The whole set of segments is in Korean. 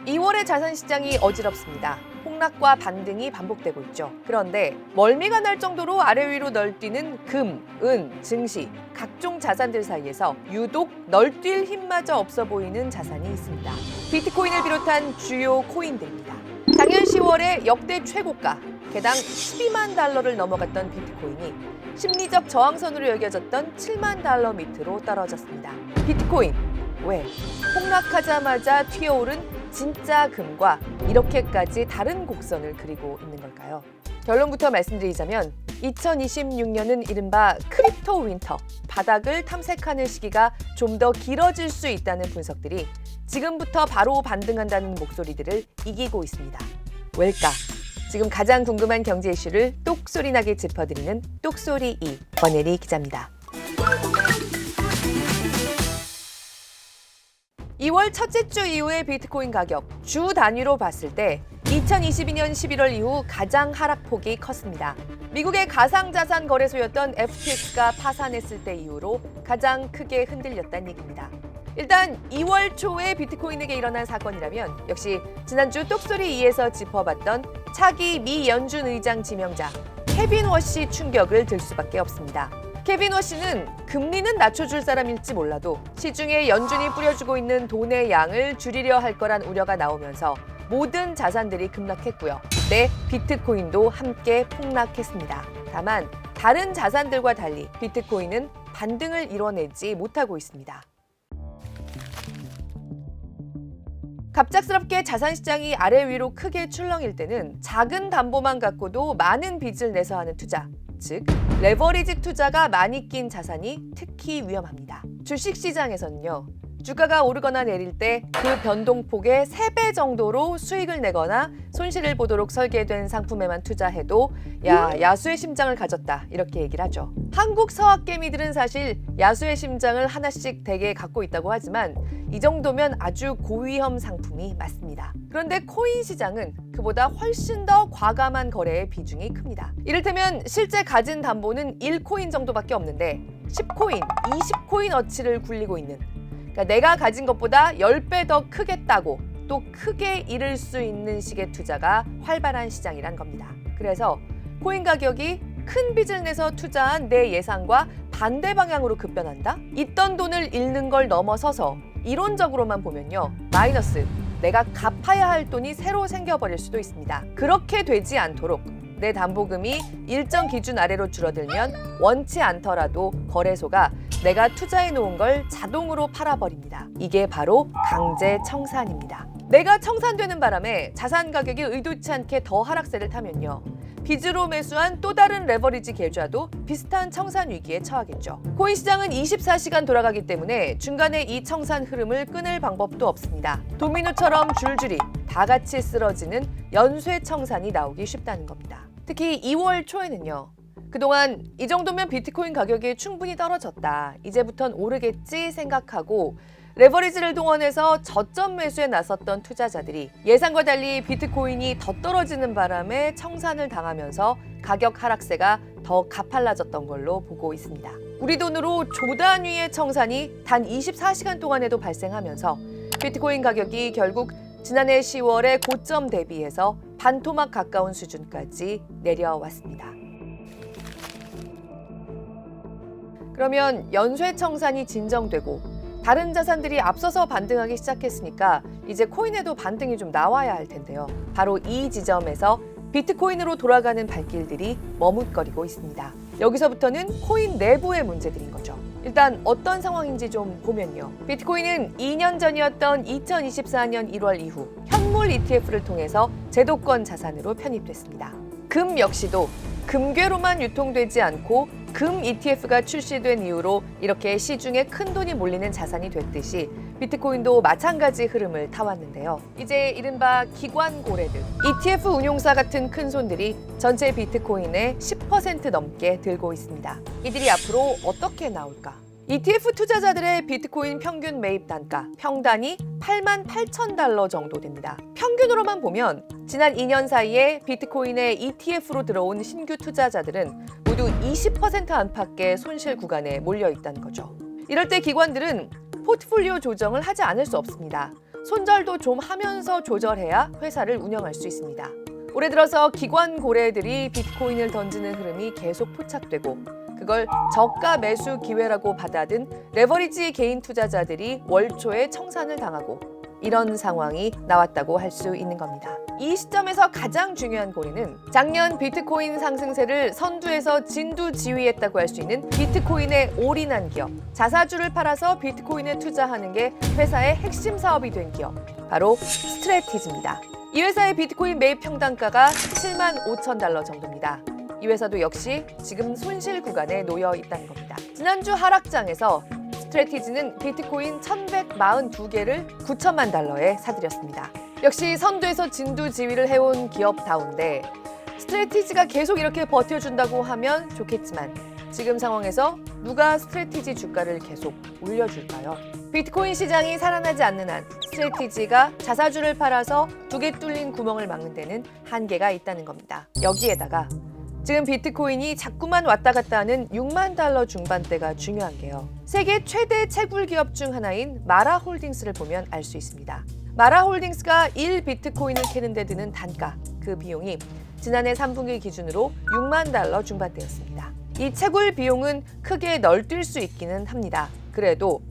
2월의 자산시장이 어지럽습니다. 폭락과 반등이 반복되고 있죠. 그런데 멀미가 날 정도로 아래 위로 널뛰는 금, 은, 증시, 각종 자산들 사이에서 유독 널뛸 힘마저 없어 보이는 자산이 있습니다. 비트코인을 비롯한 주요 코인들입니다. 작년 10월에 역대 최고가, 개당 12만 달러를 넘어갔던 비트코인이 심리적 저항선으로 여겨졌던 7만 달러 밑으로 떨어졌습니다. 비트코인, 왜? 폭락하자마자 튀어오른 진짜 금과 이렇게까지 다른 곡선을 그리고 있는 걸까요? 결론부터 말씀드리자면 2026년은 이른바 크립토 윈터, 바닥을 탐색하는 시기가 좀 더 길어질 수 있다는 분석들이 지금부터 바로 반등한다는 목소리들을 이기고 있습니다. 왜일까? 지금 가장 궁금한 경제 이슈를 똑소리나게 짚어드리는 똑소리 2, 권예리 기자입니다. 2월 첫째 주 이후의 비트코인 가격, 주 단위로 봤을 때 2022년 11월 이후 가장 하락폭이 컸습니다. 미국의 가상자산 거래소였던 FTX가 파산했을 때 이후로 가장 크게 흔들렸다는 얘기입니다. 일단 2월 초에 비트코인에게 일어난 사건이라면 역시 지난주 똑소리 2에서 짚어봤던 차기 미 연준 의장 지명자 케빈 워시 충격을 들 수밖에 없습니다. 케빈 워시는 금리는 낮춰줄 사람일지 몰라도 시중에 연준이 뿌려주고 있는 돈의 양을 줄이려 할 거란 우려가 나오면서 모든 자산들이 급락했고요. 네, 비트코인도 함께 폭락했습니다. 다만 다른 자산들과 달리 비트코인은 반등을 이뤄내지 못하고 있습니다. 갑작스럽게 자산시장이 아래 위로 크게 출렁일 때는 작은 담보만 갖고도 많은 빚을 내서 하는 투자, 즉 레버리지 투자가 많이 낀 자산이 특히 위험합니다. 주식시장에서는요, 주가가 오르거나 내릴 때 그 변동폭의 3배 정도로 수익을 내거나 손실을 보도록 설계된 상품에만 투자해도 야수의 심장을 가졌다, 이렇게 얘기를 하죠. 한국 서학개미들은 사실 야수의 심장을 하나씩 대개 갖고 있다고 하지만 이 정도면 아주 고위험 상품이 맞습니다. 그런데 코인 시장은 그보다 훨씬 더 과감한 거래의 비중이 큽니다. 이를테면 실제 가진 담보는 1코인 정도밖에 없는데 10코인, 20코인 어치를 굴리고 있는, 그러니까 내가 가진 것보다 10배 더 크겠다고 또 크게 잃을 수 있는 식의 투자가 활발한 시장이란 겁니다. 그래서 코인 가격이 큰 빚을 내서 투자한 내 예상과 반대 방향으로 급변한다? 있던 돈을 잃는 걸 넘어서서 이론적으로만 보면요, 마이너스, 내가 갚아야 할 돈이 새로 생겨버릴 수도 있습니다. 그렇게 되지 않도록 내 담보금이 일정 기준 아래로 줄어들면 원치 않더라도 거래소가 내가 투자해 놓은 걸 자동으로 팔아버립니다. 이게 바로 강제 청산입니다. 내가 청산되는 바람에 자산 가격이 의도치 않게 더 하락세를 타면요, 빚으로 매수한 또 다른 레버리지 계좌도 비슷한 청산 위기에 처하겠죠. 코인 시장은 24시간 돌아가기 때문에 중간에 이 청산 흐름을 끊을 방법도 없습니다. 도미노처럼 줄줄이 다 같이 쓰러지는 연쇄 청산이 나오기 쉽다는 겁니다. 특히 2월 초에는요, 그동안 이 정도면 비트코인 가격이 충분히 떨어졌다, 이제부턴 오르겠지 생각하고 레버리지를 동원해서 저점 매수에 나섰던 투자자들이 예상과 달리 비트코인이 더 떨어지는 바람에 청산을 당하면서 가격 하락세가 더 가팔라졌던 걸로 보고 있습니다. 우리 돈으로 조 단위의 청산이 단 24시간 동안에도 발생하면서 비트코인 가격이 결국 지난해 10월의 고점 대비해서 반토막 가까운 수준까지 내려왔습니다. 그러면 연쇄 청산이 진정되고 다른 자산들이 앞서서 반등하기 시작했으니까 이제 코인에도 반등이 좀 나와야 할 텐데요. 바로 이 지점에서 비트코인으로 돌아가는 발길들이 머뭇거리고 있습니다. 여기서부터는 코인 내부의 문제들인 거죠. 일단 어떤 상황인지 좀 보면요, 비트코인은 2년 전이었던 2024년 1월 이후 현물 ETF를 통해서 제도권 자산으로 편입됐습니다. 금 역시도 금괴로만 유통되지 않고 금 ETF가 출시된 이후로 이렇게 시중에 큰 돈이 몰리는 자산이 됐듯이 비트코인도 마찬가지 흐름을 타왔는데요. 이제 이른바 기관 고래들, ETF 운용사 같은 큰 손들이 전체 비트코인의 10% 넘게 들고 있습니다. 이들이 앞으로 어떻게 나올까? ETF 투자자들의 비트코인 평균 매입 단가, 평단이 88,000달러 정도 됩니다. 평균으로만 보면 지난 2년 사이에 비트코인의 ETF로 들어온 신규 투자자들은 모두 20% 안팎의 손실 구간에 몰려 있다는 거죠. 이럴 때 기관들은 포트폴리오 조정을 하지 않을 수 없습니다. 손절도 좀 하면서 조절해야 회사를 운영할 수 있습니다. 올해 들어서 기관 고래들이 비트코인을 던지는 흐름이 계속 포착되고 그걸 저가 매수 기회라고 받아든 레버리지 개인 투자자들이 월초에 청산을 당하고 이런 상황이 나왔다고 할 수 있는 겁니다. 이 시점에서 가장 중요한 고리는 작년 비트코인 상승세를 선두에서 진두지휘했다고 할 수 있는 비트코인에 올인한 기업, 자사주를 팔아서 비트코인에 투자하는 게 회사의 핵심 사업이 된 기업, 바로 스트레티지입니다. 이 회사의 비트코인 매입 평단가가 7만 5천 달러 정도입니다. 이 회사도 역시 지금 손실 구간에 놓여 있다는 겁니다. 지난주 하락장에서 스트레티지는 비트코인 1,142개를 9천만 달러에 사들였습니다. 역시 선두에서 진두지휘를 해온 기업다운데 스트레티지가 계속 이렇게 버텨준다고 하면 좋겠지만 지금 상황에서 누가 스트레티지 주가를 계속 올려줄까요? 비트코인 시장이 살아나지 않는 한 스트레티지가 자사주를 팔아서 두 개 뚫린 구멍을 막는 데는 한계가 있다는 겁니다. 여기에다가 지금 비트코인이 자꾸만 왔다 갔다 하는 6만 달러 중반대가 중요한 게요. 세계 최대 채굴 기업 중 하나인 마라홀딩스를 보면 알 수 있습니다. 마라홀딩스가 1비트코인을 캐는 데 드는 단가, 그 비용이 지난해 3분기 기준으로 6만 달러 중반대였습니다. 이 채굴 비용은 크게 널뛸 수 있기는 합니다. 그래도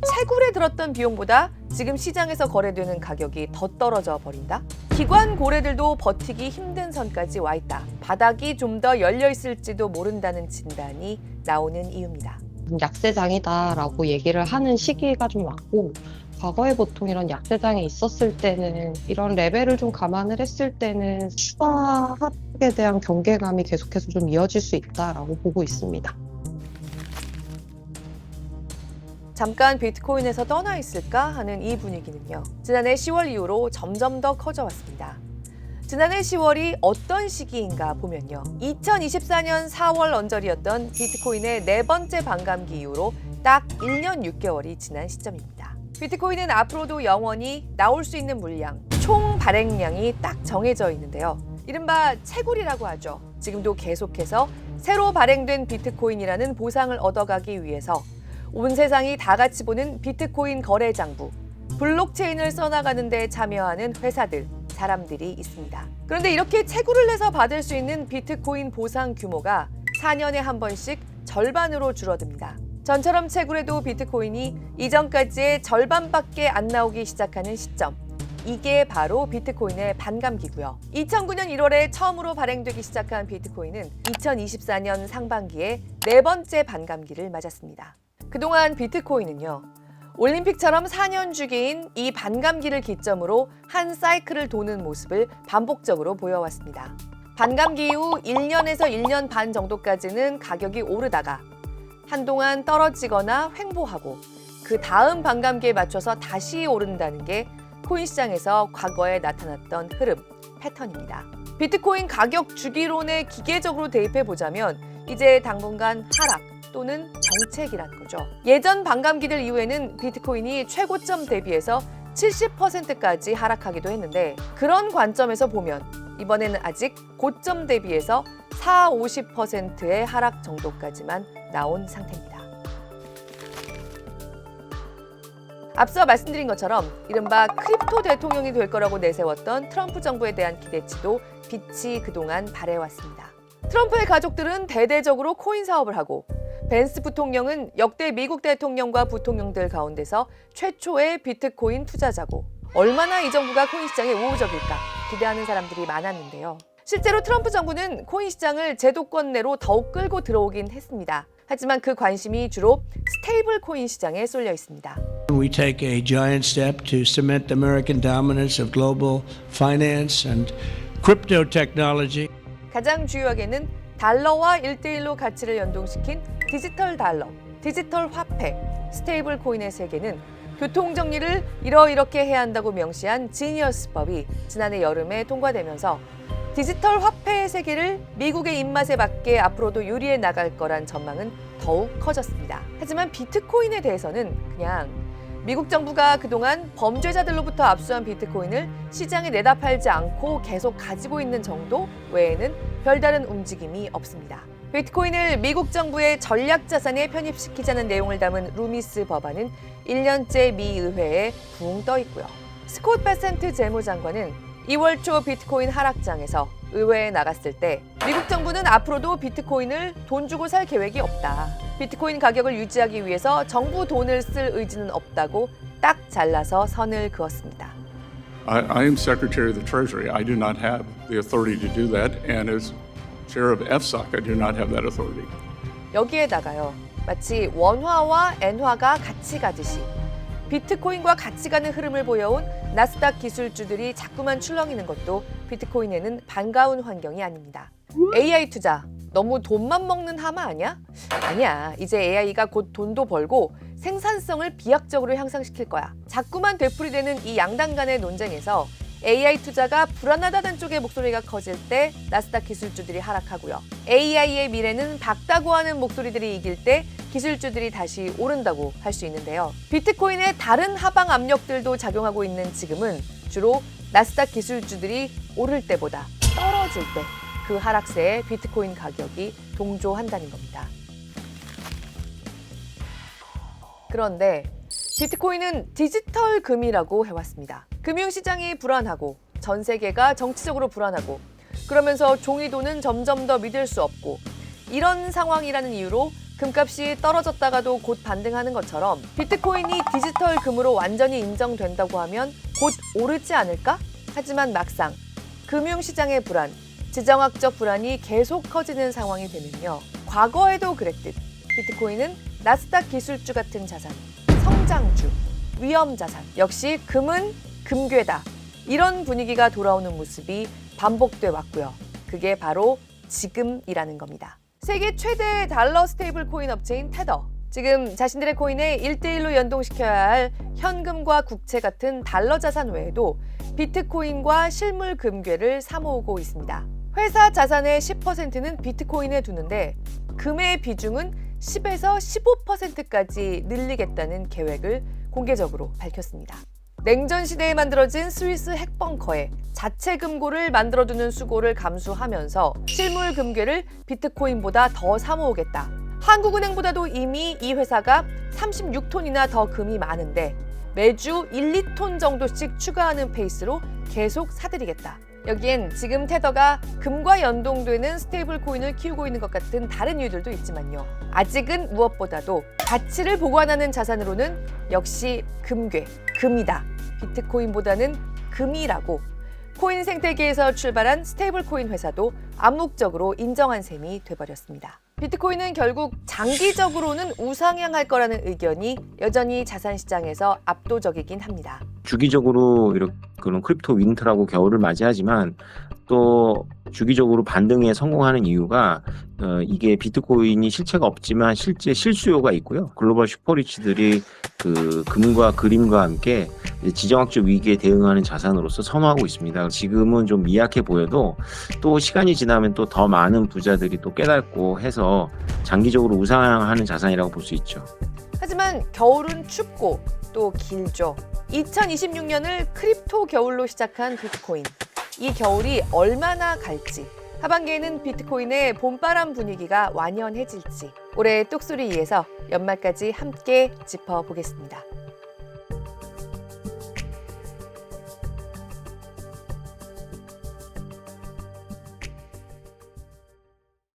채굴에 들었던 비용보다 지금 시장에서 거래되는 가격이 더 떨어져 버린다? 기관 고래들도 버티기 힘든 선까지 와 있다. 바닥이 좀 더 열려 있을지도 모른다는 진단이 나오는 이유입니다. 약세장이다라고 얘기를 하는 시기가 좀 왔고 과거에 보통 이런 약세장이 있었을 때는 이런 레벨을 좀 감안을 했을 때는 추가 하락에 대한 경계감이 계속해서 좀 이어질 수 있다라고 보고 있습니다. 잠깐 비트코인에서 떠나 있을까 하는 이 분위기는요. 지난해 10월 이후로 점점 더 커져왔습니다. 지난해 10월이 어떤 시기인가 보면요. 2024년 4월 언저리였던 비트코인의 네 번째 반감기 이후로 딱 1년 6개월이 지난 시점입니다. 비트코인은 앞으로도 영원히 나올 수 있는 물량, 총 발행량이 딱 정해져 있는데요. 이른바 채굴이라고 하죠. 지금도 계속해서 새로 발행된 비트코인이라는 보상을 얻어가기 위해서 온 세상이 다 같이 보는 비트코인 거래 장부, 블록체인을 써나가는 데 참여하는 회사들, 사람들이 있습니다. 그런데 이렇게 채굴을 해서 받을 수 있는 비트코인 보상 규모가 4년에 한 번씩 절반으로 줄어듭니다. 전처럼 채굴해도 비트코인이 이전까지의 절반밖에 안 나오기 시작하는 시점, 이게 바로 비트코인의 반감기고요. 2009년 1월에 처음으로 발행되기 시작한 비트코인은 2024년 상반기에 네 번째 반감기를 맞았습니다. 그동안 비트코인은요. 올림픽처럼 4년 주기인 이 반감기를 기점으로 한 사이클을 도는 모습을 반복적으로 보여왔습니다. 반감기 이후 1년에서 1년 반 정도까지는 가격이 오르다가 한동안 떨어지거나 횡보하고 그 다음 반감기에 맞춰서 다시 오른다는 게 코인 시장에서 과거에 나타났던 흐름, 패턴입니다. 비트코인 가격 주기론에 기계적으로 대입해보자면 이제 당분간 하락 또는 정책이라는 거죠. 예전 반감기들 이후에는 비트코인이 최고점 대비해서 70%까지 하락하기도 했는데 그런 관점에서 보면 이번에는 아직 고점 대비해서 40~50%의 하락 정도까지만 나온 상태입니다. 앞서 말씀드린 것처럼 이른바 크립토 대통령이 될 거라고 내세웠던 트럼프 정부에 대한 기대치도 빛이 그동안 발해왔습니다. 트럼프의 가족들은 대대적으로 코인 사업을 하고 벤스 부통령은 역대 미국 대통령과 부통령들 가운데서 최초의 비트코인 투자자고 얼마나 이 정부가 코인 시장에 우호적일까 기대하는 사람들이 많았는데요. 실제로 트럼프 정부는 코인 시장을 제도권 내로 더욱 끌고 들어오긴 했습니다. 하지만 그 관심이 주로 스테이블 코인 시장에 쏠려 있습니다. We take a giant step to cement the American dominance of global finance and crypto technology. 가장 주요하게는 달러와 1대1로 가치를 연동시킨 디지털 달러, 디지털 화폐, 스테이블 코인의 세계는 교통 정리를 이렇게 해야 한다고 명시한 지니어스법이 지난해 여름에 통과되면서 디지털 화폐의 세계를 미국의 입맛에 맞게 앞으로도 유리해 나갈 거란 전망은 더욱 커졌습니다. 하지만 비트코인에 대해서는 그냥 미국 정부가 그동안 범죄자들로부터 압수한 비트코인을 시장에 내다 팔지 않고 계속 가지고 있는 정도 외에는 별다른 움직임이 없습니다. 비트코인을 미국 정부의 전략 자산에 편입시키자는 내용을 담은 루미스 법안은 1년째 미 의회에 붕 떠 있고요. 스콧 베센트 재무장관은 2월 초 비트코인 하락장에서 의회에 나갔을 때 미국 정부는 앞으로도 비트코인을 돈 주고 살 계획이 없다. 비트코인 가격을 유지하기 위해서 정부 돈을 쓸 의지는 없다고 딱 잘라서 선을 그었습니다. I am Secretary of the Treasury. I do not have the authority to do that, and as Chair of FSOC, I do not have that authority. 여기에다가요, 마치 원화와 엔화가 같이 가듯이 비트코인과 같이 가는 흐름을 보여온 나스닥 기술주들이 자꾸만 출렁이는 것도 비트코인에는 반가운 환경이 아닙니다. AI 투자, 너무 돈만 먹는 하마 아니야? 아니야, 이제 AI가 곧 돈도 벌고 생산성을 비약적으로 향상시킬 거야. 자꾸만 되풀이되는 이 양당 간의 논쟁에서 AI 투자가 불안하다는 쪽의 목소리가 커질 때 나스닥 기술주들이 하락하고요. AI의 미래는 밝다고 하는 목소리들이 이길 때 기술주들이 다시 오른다고 할 수 있는데요. 비트코인의 다른 하방 압력들도 작용하고 있는 지금은 주로 나스닥 기술주들이 오를 때보다 떨어질 때 그 하락세에 비트코인 가격이 동조한다는 겁니다. 그런데 비트코인은 디지털 금이라고 해왔습니다. 금융시장이 불안하고 전 세계가 정치적으로 불안하고 그러면서 종이돈은 점점 더 믿을 수 없고 이런 상황이라는 이유로 금값이 떨어졌다가도 곧 반등하는 것처럼 비트코인이 디지털 금으로 완전히 인정된다고 하면 곧 오르지 않을까? 하지만 막상 금융시장의 불안, 지정학적 불안이 계속 커지는 상황이 되면요. 과거에도 그랬듯 비트코인은 나스닥 기술주 같은 자산, 성장주, 위험자산, 역시 금은 금괴다. 이런 분위기가 돌아오는 모습이 반복돼 왔고요. 그게 바로 지금이라는 겁니다. 세계 최대 달러 스테이블 코인 업체인 테더. 지금 자신들의 코인에 1대1로 연동시켜야 할 현금과 국채 같은 달러 자산 외에도 비트코인과 실물 금괴를 사모으고 있습니다. 회사 자산의 10%는 비트코인에 두는데 금의 비중은 10에서 15%까지 늘리겠다는 계획을 공개적으로 밝혔습니다. 냉전 시대에 만들어진 스위스 핵벙커에 자체 금고를 만들어두는 수고를 감수하면서 실물 금괴를 비트코인보다 더 사모으겠다. 한국은행보다도 이미 이 회사가 36톤이나 더 금이 많은데 매주 1, 2톤 정도씩 추가하는 페이스로 계속 사들이겠다. 여기엔 지금 테더가 금과 연동되는 스테이블 코인을 키우고 있는 것 같은 다른 이유들도 있지만요. 아직은 무엇보다도 가치를 보관하는 자산으로는 역시 금괴, 금이다. 비트코인보다는 금이라고 코인 생태계에서 출발한 스테이블 코인 회사도 암묵적으로 인정한 셈이 돼버렸습니다. 비트코인은 결국 장기적으로는 우상향할 거라는 의견이 여전히 자산 시장에서 압도적이긴 합니다. 주기적으로 이렇게 그런 크립토 윈터라고 겨울을 맞이하지만 또 주기적으로 반등에 성공하는 이유가 이게 비트코인이 실체가 없지만 실제 실수요가 있고요. 글로벌 슈퍼리치들이 그 금과 그림과 함께 지정학적 위기에 대응하는 자산으로서 선호하고 있습니다. 지금은 좀 미약해 보여도 또 시간이 지나면 또 더 많은 부자들이 또 깨닫고 해서 장기적으로 우상향하는 자산이라고 볼 수 있죠. 하지만 겨울은 춥고 또 길죠. 2026년을 크립토 겨울로 시작한 비트코인. 이 겨울이 얼마나 갈지, 하반기에는 비트코인의 봄바람 분위기가 완연해질지 올해 똑소리 2에서 연말까지 함께 짚어보겠습니다.